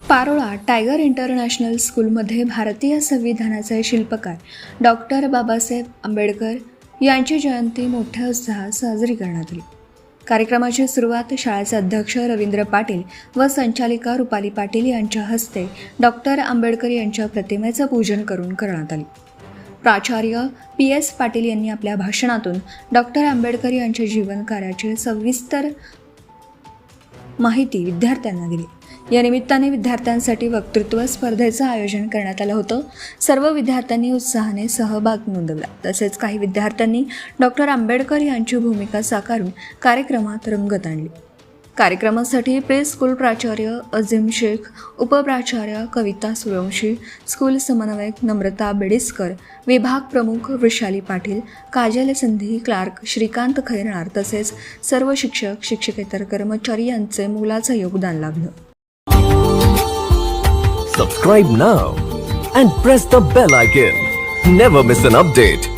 Parola tiger international स्कूलमध्ये भारतीय संविधानाचे शिल्पकार डॉक्टर बाबासाहेब आंबेडकर यांची जयंती मोठ्या उत्साहात साजरी करण्यात आली. कार्यक्रमाची सुरुवात शाळेचे अध्यक्ष रवींद्र पाटील व संचालिका रुपाली पाटील यांच्या हस्ते डॉक्टर आंबेडकर यांच्या प्रतिमेचं पूजन करून करण्यात आली. प्राचार्य PS पाटील यांनी आपल्या भाषणातून डॉक्टर आंबेडकर यांच्या जीवन कार्याची सविस्तर माहिती विद्यार्थ्यांना दिली. या निमित्ताने विद्यार्थ्यांसाठी वक्तृत्व स्पर्धेचं आयोजन करण्यात आलं होतं. सर्व विद्यार्थ्यांनी उत्साहाने सहभाग नोंदवला. तसेच काही विद्यार्थ्यांनी डॉक्टर आंबेडकर यांची भूमिका साकारून कार्यक्रमात रंगत आणली. कार्यक्रमासाठी प्री स्कूल प्राचार्य अझीम शेख, उपप्राचार्य कविता सूर्यवंशी, स्कूल समन्वयक नम्रता बेडिस्कर, विभाग प्रमुख वृषाली पाटील, काजल संधी क्लार्क श्रीकांत खैरनार तसेच सर्व शिक्षक शिक्षकेतर कर्मचारी यांचे मोलाचं योगदान लाभलं. Subscribe now and press the bell icon. Never miss an update.